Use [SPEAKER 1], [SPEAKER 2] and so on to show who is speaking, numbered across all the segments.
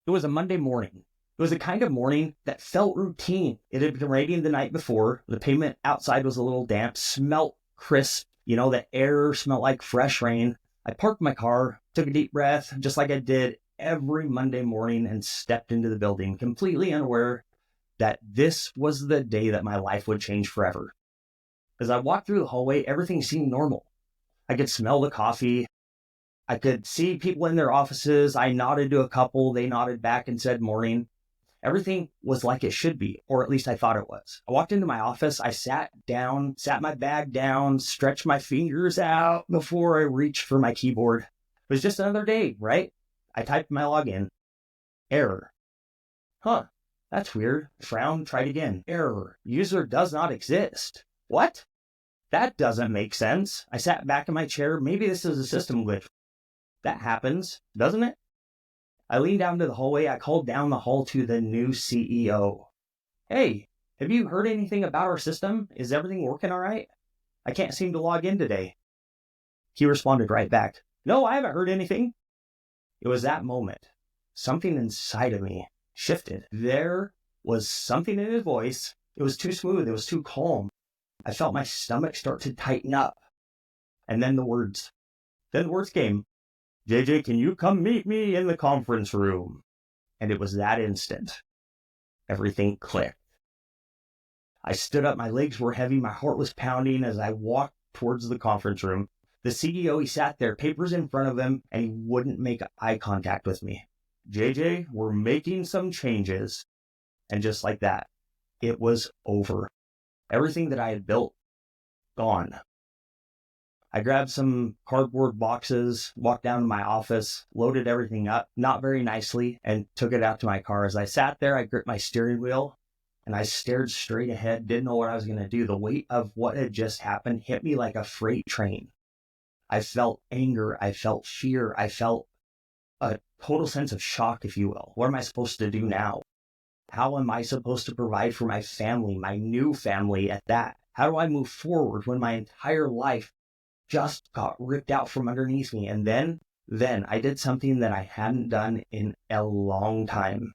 [SPEAKER 1] It was a Monday morning. It was the kind of morning that felt routine. It had been raining the night before. The pavement outside was a little damp, smelt crisp. The air smelled like fresh rain. I parked my car, took a deep breath, just like I did every Monday morning, and stepped into the building, completely unaware that this was the day that my life would change forever. As I walked through the hallway, everything seemed normal. I could smell the coffee. I could see people in their offices. I nodded to a couple. They nodded back and said morning. Everything was like it should be, or at least I thought it was. I walked into my office. I sat down, sat my bag down, stretched my fingers out before I reached for my keyboard. It was just another day, right? I typed my login. Error. Huh, that's weird. Frown, tried again. Error. User does not exist. What? That doesn't make sense. I sat back in my chair. Maybe this is a system glitch. That happens, doesn't it? I leaned down to the hallway. I called down the hall to the new CEO. Hey, have you heard anything about our system? Is everything working all right? I can't seem to log in today. He responded right back. No, I haven't heard anything. It was that moment. Something inside of me shifted. There was something in his voice. It was too smooth. It was too calm. I felt my stomach start to tighten up. And then the words came. JJ, can you come meet me in the conference room? And it was that instant. Everything clicked. I stood up, my legs were heavy, my heart was pounding as I walked towards the conference room. The CEO, he sat there, papers in front of him, and he wouldn't make eye contact with me. JJ, we're making some changes. And just like that, it was over. Everything that I had built, gone. I grabbed some cardboard boxes, walked down to my office, loaded everything up, not very nicely, and took it out to my car. As I sat there, I gripped my steering wheel and I stared straight ahead, didn't know what I was going to do. The weight of what had just happened hit me like a freight train. I felt anger, I felt fear, I felt a total sense of shock, if you will. What am I supposed to do now? How am I supposed to provide for my family, my new family at that? How do I move forward when my entire life just got ripped out from underneath me? And then I did something that I hadn't done in a long time.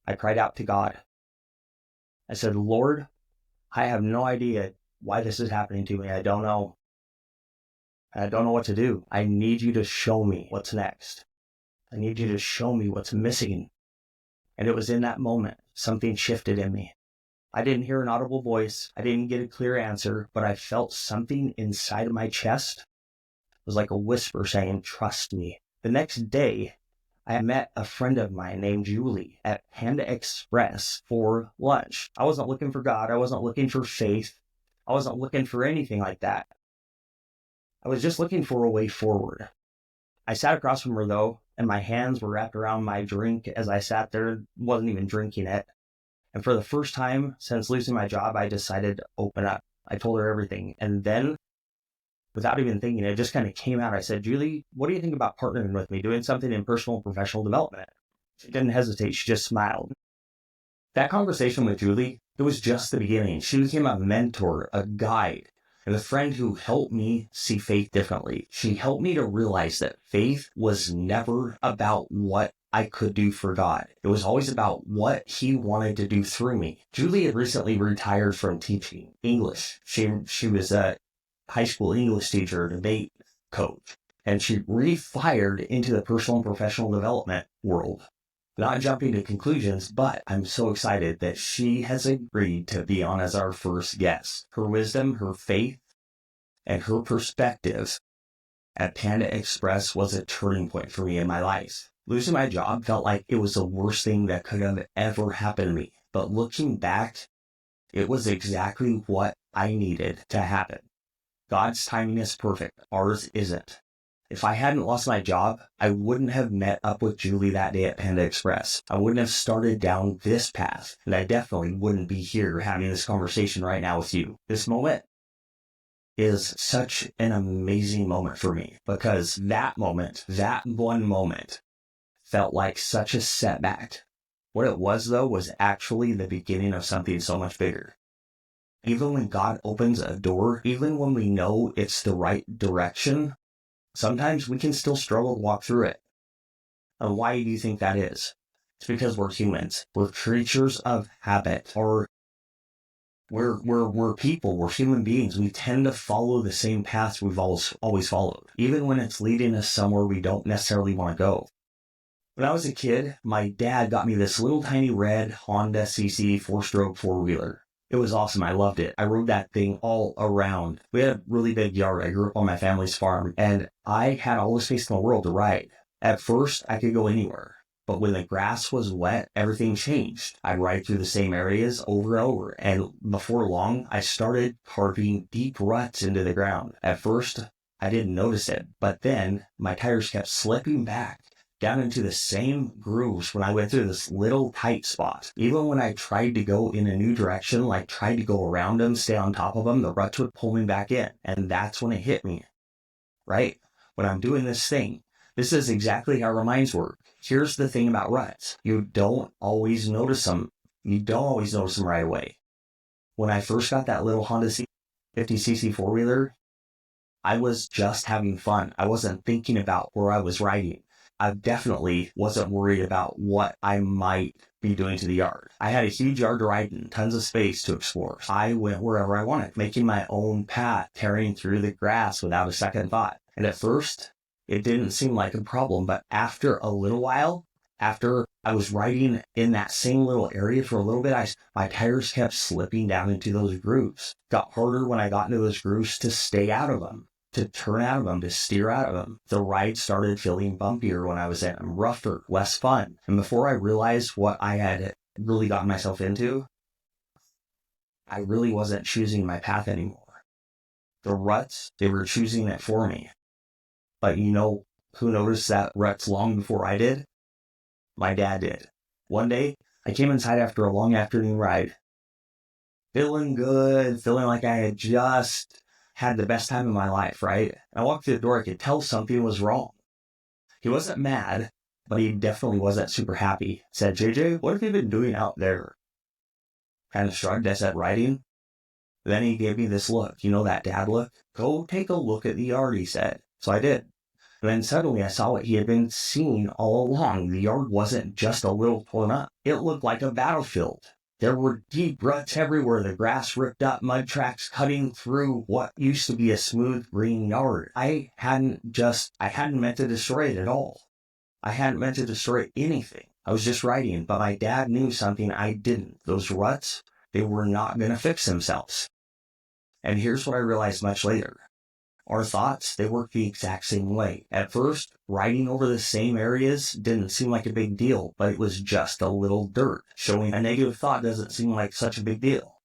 [SPEAKER 1] I cried out to God. I said, Lord, I have no idea why this is happening to me. I don't know. I don't know what to do. I need you to show me what's next. I need you to show me what's missing. And it was in that moment, something shifted in me. I didn't hear an audible voice. I didn't get a clear answer, but I felt something inside of my chest. It was like a whisper saying, trust me. The next day, I met a friend of mine named Julie at Panda Express for lunch. I wasn't looking for God. I wasn't looking for faith. I wasn't looking for anything like that. I was just looking for a way forward. I sat across from her though, and my hands were wrapped around my drink as I sat there, wasn't even drinking it. And for the first time since losing my job, I decided to open up. I told her everything. And then, without even thinking, it just kind of came out. I said, Julie, what do you think about partnering with me, doing something in personal and professional development? She didn't hesitate. She just smiled. That conversation with Julie, it was just the beginning. She became a mentor, a guide, and a friend who helped me see faith differently. She helped me to realize that faith was never about what I could do for God. It was always about what He wanted to do through me. Julie had recently retired from teaching English. She was a high school English teacher, debate coach, and she refired into the personal and professional development world. Not jumping to conclusions, but I'm so excited that she has agreed to be on as our first guest. Her wisdom, her faith, and her perspective at Panda Express was a turning point for me in my life. Losing my job felt like it was the worst thing that could have ever happened to me. But looking back, it was exactly what I needed to happen. God's timing is perfect. Ours isn't. If I hadn't lost my job, I wouldn't have met up with Julie that day at Panda Express. I wouldn't have started down this path. And I definitely wouldn't be here having this conversation right now with you. This moment is such an amazing moment for me because that moment, that one moment, felt like such a setback. What it was, though, was actually the beginning of something so much bigger. Even when God opens a door, even when we know it's the right direction, sometimes we can still struggle to walk through it. And why do you think that is? It's because we're humans. We're creatures of habit, or we're people. We're human beings. We tend to follow the same paths we've always followed, even when it's leading us somewhere we don't necessarily want to go. When I was a kid, my dad got me this little tiny red Honda CC 4-stroke four-wheeler. It was awesome. I loved it. I rode that thing all around. We had a really big yard. I grew up on my family's farm, and I had all the space in the world to ride. At first, I could go anywhere. But when the grass was wet, everything changed. I'd ride through the same areas over and over. And before long, I started carving deep ruts into the ground. At first, I didn't notice it. But then, my tires kept slipping back down into the same grooves when I went through this little tight spot. Even when I tried to go in a new direction, like tried to go around them, stay on top of them, the ruts would pull me back in. And that's when it hit me, right? When I'm doing this thing, this is exactly how our minds work. Here's the thing about ruts. You don't always notice them. You don't always notice them right away. When I first got that little Honda 50cc four-wheeler, I was just having fun. I wasn't thinking about where I was riding. I definitely wasn't worried about what I might be doing to the yard. I had a huge yard to ride in, tons of space to explore. I went wherever I wanted, making my own path, tearing through the grass without a second thought. And at first, it didn't seem like a problem, but after a little while, after I was riding in that same little area for a little bit, my tires kept slipping down into those grooves. It got harder when I got into those grooves to stay out of them, to turn out of them, to steer out of them. The ride started feeling bumpier when I was in them, rougher, less fun. And before I realized what I had really gotten myself into, I really wasn't choosing my path anymore. The ruts, they were choosing it for me. But you know who noticed that ruts long before I did? My dad did. One day, I came inside after a long afternoon ride, feeling good, feeling like I had just had the best time of my life, right? I walked through the door, I could tell something was wrong. He wasn't mad, but he definitely wasn't super happy. Said, JJ, what have you been doing out there? Kind of shrugged. I said, riding. Then he gave me this look. You know that dad look? Go take a look at the yard, he said. So I did. And then suddenly I saw what he had been seeing all along. The yard wasn't just a little torn up. It looked like a battlefield. There were deep ruts everywhere, the grass ripped up, mud tracks cutting through what used to be a smooth green yard. I hadn't meant to destroy it at all. I hadn't meant to destroy anything. I was just riding, but my dad knew something I didn't. Those ruts, they were not going to fix themselves. And here's what I realized much later. Our thoughts, they work the exact same way. At first, riding over the same areas didn't seem like a big deal, but it was just a little dirt. Showing a negative thought doesn't seem like such a big deal.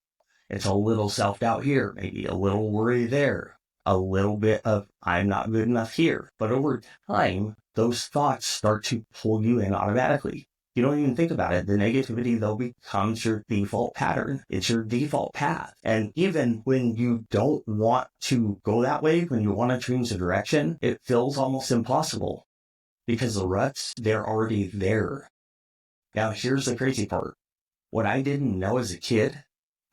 [SPEAKER 1] It's a little self-doubt here, maybe a little worry there, a little bit of I'm not good enough here. But over time, those thoughts start to pull you in automatically. You don't even think about it. The negativity, though, becomes your default pattern. It's your default path. And even when you don't want to go that way, when you want to change the direction, it feels almost impossible because the ruts, they're already there. Now, here's the crazy part. What I didn't know as a kid,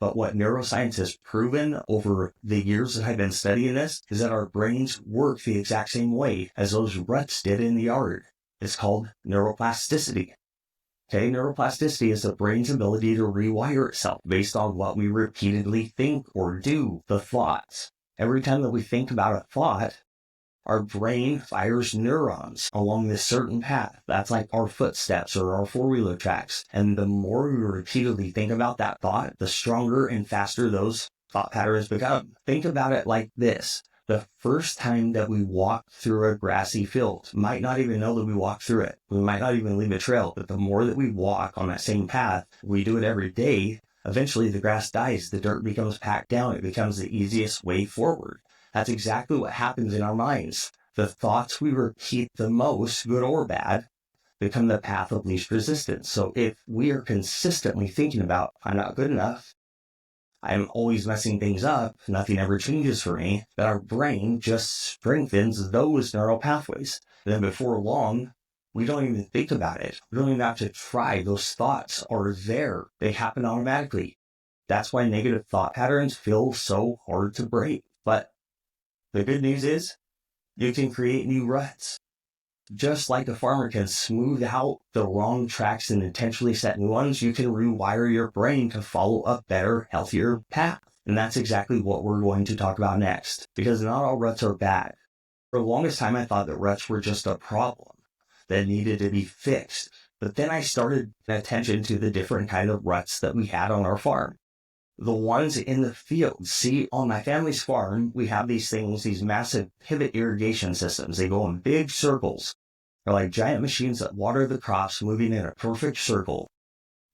[SPEAKER 1] but what neuroscience has proven over the years that I've been studying this, is that our brains work the exact same way as those ruts did in the yard. It's called neuroplasticity. Okay, neuroplasticity is the brain's ability to rewire itself based on what we repeatedly think or do, the thoughts. Every time that we think about a thought, our brain fires neurons along this certain path. That's like our footsteps or our four-wheeler tracks. And the more we repeatedly think about that thought, the stronger and faster those thought patterns become. Think about it like this. The first time that we walk through a grassy field, might not even know that we walked through it. We might not even leave a trail, but the more that we walk on that same path, we do it every day, eventually the grass dies, the dirt becomes packed down, it becomes the easiest way forward. That's exactly what happens in our minds. The thoughts we repeat the most, good or bad, become the path of least resistance. So if we are consistently thinking about, I'm not good enough, I'm always messing things up, nothing ever changes for me, that our brain just strengthens those neural pathways. Then before long, we don't even think about it. We don't even have to try. Those thoughts are there. They happen automatically. That's why negative thought patterns feel so hard to break. But the good news is, you can create new ruts. Just like a farmer can smooth out the wrong tracks and intentionally set new ones, you can rewire your brain to follow a better, healthier path. And that's exactly what we're going to talk about next, because not all ruts are bad. For the longest time, I thought that ruts were just a problem that needed to be fixed. But then I started paying attention to the different kind of ruts that we had on our farm. The ones in the field. See, on my family's farm, we have these things, these massive pivot irrigation systems. They go in big circles. They're like giant machines that water the crops, moving in a perfect circle.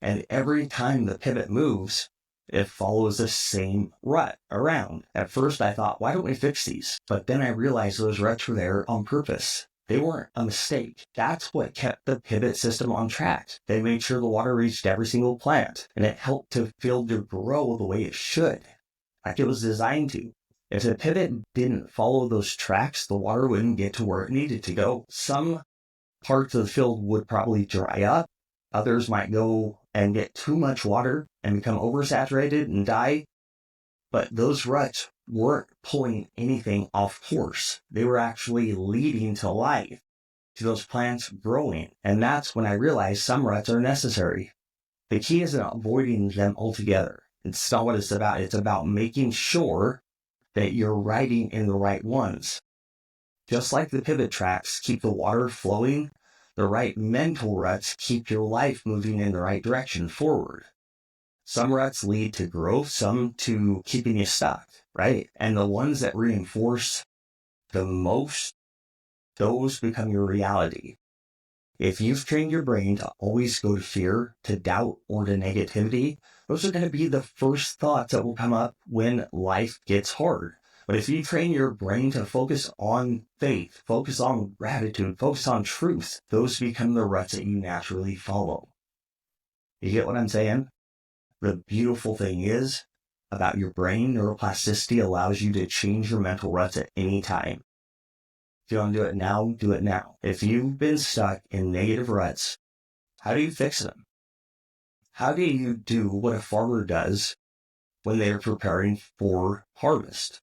[SPEAKER 1] And every time the pivot moves, it follows the same rut around. At first, I thought, why don't we fix these? But then I realized those ruts were there on purpose. They weren't a mistake. That's what kept the pivot system on track. They made sure the water reached every single plant, and it helped the field to grow the way it should, like it was designed to. If the pivot didn't follow those tracks, the water wouldn't get to where it needed to go. Some parts of the field would probably dry up. Others might go and get too much water and become oversaturated and die. But those ruts weren't pulling anything off course. They were actually leading to life, to those plants growing. And that's when I realized some ruts are necessary. The key isn't avoiding them altogether. It's not what it's about. It's about making sure that you're riding in the right ones. Just like the pivot tracks keep the water flowing, the right mental ruts keep your life moving in the right direction forward. Some ruts lead to growth, some to keeping you stuck, right? And the ones that reinforce the most, those become your reality. If you've trained your brain to always go to fear, to doubt, or to negativity, those are going to be the first thoughts that will come up when life gets hard. But if you train your brain to focus on faith, focus on gratitude, focus on truth, those become the ruts that you naturally follow. You get what I'm saying? The beautiful thing is, about your brain, neuroplasticity allows you to change your mental ruts at any time. If you want to do it now, do it now. If you've been stuck in negative ruts, how do you fix them? How do you do what a farmer does when they're preparing for harvest?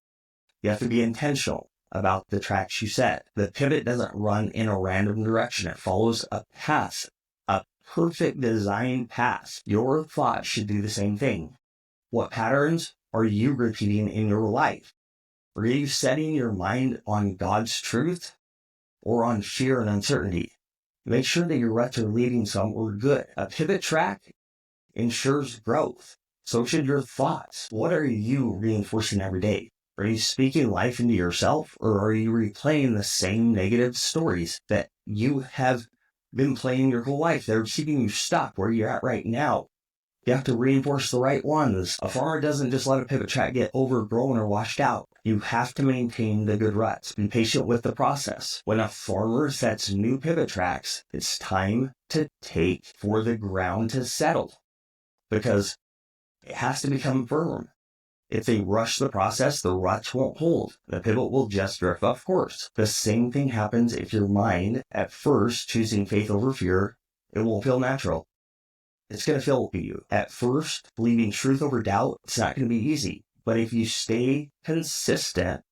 [SPEAKER 1] You have to be intentional about the tracks you set. The pivot doesn't run in a random direction. It follows a path, a perfect design path. Your thoughts should do the same thing. What patterns are you repeating in your life? Are you setting your mind on God's truth or on fear and uncertainty? Make sure that your ruts are leading somewhere good. A pivot track ensures growth. So should your thoughts. What are you reinforcing every day? Are you speaking life into yourself, or are you replaying the same negative stories that you have been playing your whole life? They're keeping you stuck where you're at right now. You have to reinforce the right ones. A farmer doesn't just let a pivot track get overgrown or washed out. You have to maintain the good ruts. Be patient with the process. When a farmer sets new pivot tracks, it's time to take for the ground to settle, because it has to become firm. If they rush the process, the ruts won't hold. The pivot will just drift off course. The same thing happens if your mind, at first, choosing faith over fear, it won't feel natural. It's going to feel to you. At first, believing truth over doubt, it's not going to be easy. But if you stay consistent,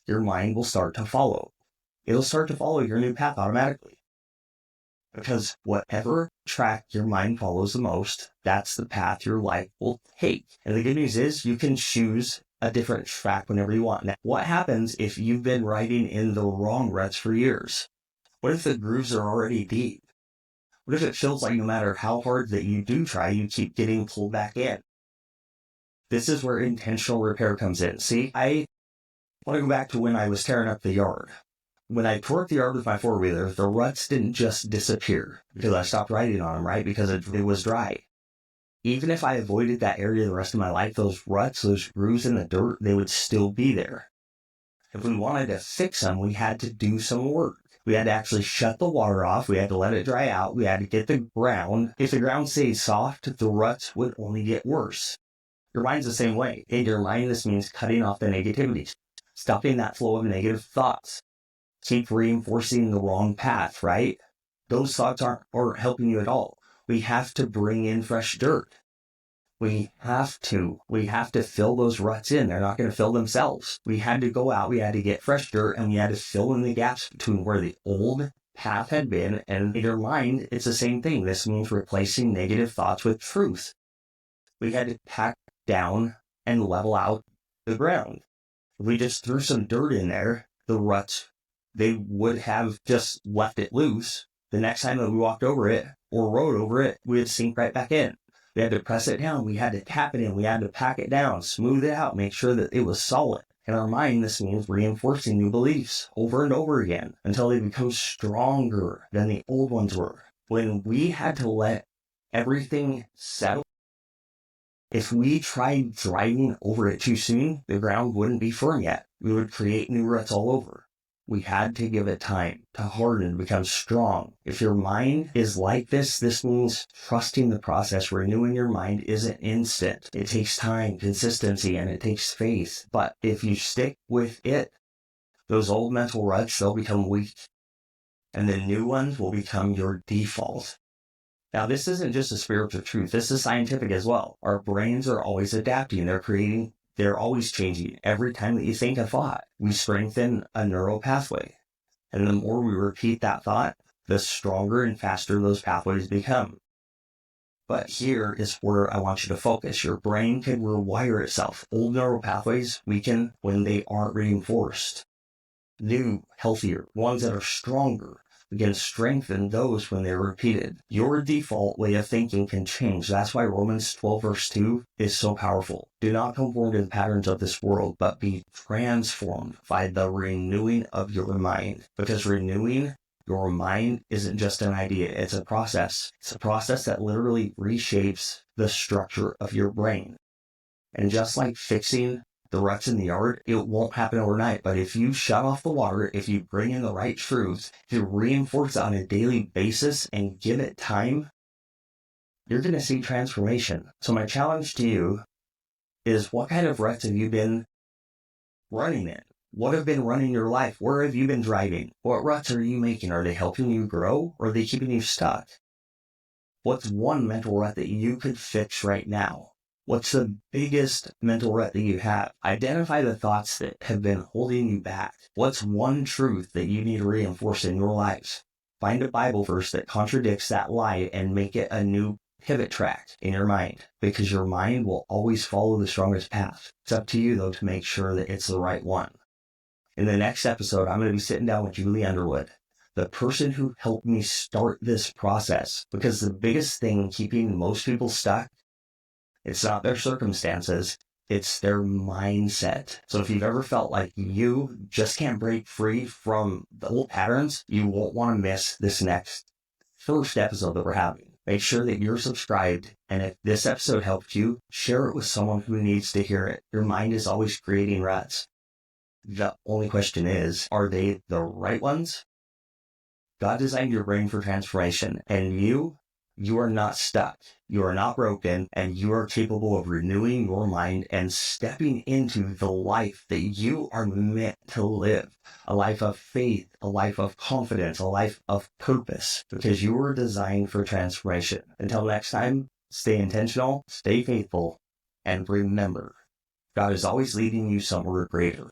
[SPEAKER 1] your mind will start to follow. It'll start to follow your new path automatically. Because whatever track your mind follows the most, that's the path your life will take. And the good news is you can choose a different track whenever you want. Now, what happens if you've been riding in the wrong ruts for years? What if the grooves are already deep? What if it feels like no matter how hard that you do try, you keep getting pulled back in? This is where intentional repair comes in. See, I want to go back to when I was tearing up the yard. When I torqued the yard with my four-wheeler, the ruts didn't just disappear because I stopped riding on them, right? Because it was dry. Even if I avoided that area the rest of my life, those ruts, those grooves in the dirt, they would still be there. If we wanted to fix them, we had to do some work. We had to actually shut the water off. We had to let it dry out. We had to get the ground. If the ground stays soft, the ruts would only get worse. Your mind's the same way. In your mind, this means cutting off the negativities, stopping that flow of negative thoughts. Keep reinforcing the wrong path, right? Those thoughts aren't helping you at all. We have to bring in fresh dirt. We have to fill those ruts in. They're not going to fill themselves. We had to go out, we had to get fresh dirt, and we had to fill in the gaps between where the old path had been, and in your mind, it's the same thing. This means replacing negative thoughts with truth. We had to pack down and level out the ground. If we just threw some dirt in there, the ruts, they would have just left it loose. The next time that we walked over it or rode over it, we would sink right back in. We had to press it down. We had to tap it in. We had to pack it down, smooth it out, make sure that it was solid. In our mind, this means reinforcing new beliefs over and over again until they become stronger than the old ones were. When we had to let everything settle, if we tried driving over it too soon, the ground wouldn't be firm yet. We would create new ruts all over. We had to give it time to harden, become strong. If your mind is like this means trusting the process. Renewing your mind isn't instant. It takes time, consistency, and it takes faith. But if you stick with it, those old mental ruts, they'll become weak. And the new ones will become your default. Now, this isn't just a spiritual truth. This is scientific as well. Our brains are always adapting. They're always changing. Every time that you think a thought, we strengthen a neural pathway. And the more we repeat that thought, the stronger and faster those pathways become. But here is where I want you to focus. Your brain can rewire itself. Old neural pathways weaken when they aren't reinforced. New, healthier, ones that are stronger, we can strengthen those when they're repeated. Your default way of thinking can change. That's why Romans 12 verse 2 is so powerful. Do not conform to the patterns of this world, but be transformed by the renewing of your mind. Because renewing your mind isn't just an idea, it's a process. It's a process that literally reshapes the structure of your brain. And just like fixing the ruts in the yard, it won't happen overnight. But if you shut off the water, if you bring in the right truths, if you reinforce it on a daily basis and give it time, you're going to see transformation. So my challenge to you is, what kind of ruts have you been running in? What have been running your life? Where have you been driving? What ruts are you making? Are they helping you grow, or are they keeping you stuck? What's one mental rut that you could fix right now? What's the biggest mental rut that you have? Identify the thoughts that have been holding you back. What's one truth that you need to reinforce in your lives? Find a Bible verse that contradicts that lie and make it a new pivot track in your mind, because your mind will always follow the strongest path. It's up to you, though, to make sure that it's the right one. In the next episode, I'm going to be sitting down with Julie Underwood, the person who helped me start this process, because the biggest thing keeping most people stuck, it's not their circumstances, it's their mindset. So if you've ever felt like you just can't break free from the old patterns, you won't want to miss this next first episode that we're having. Make sure that you're subscribed, and if this episode helped you, share it with someone who needs to hear it. Your mind is always creating ruts. The only question is, are they the right ones? God designed your brain for transformation, and you are not stuck. You are not broken, and you are capable of renewing your mind and stepping into the life that you are meant to live. A life of faith, a life of confidence, a life of purpose, because you were designed for transformation. Until next time, stay intentional, stay faithful, and remember, God is always leading you somewhere greater.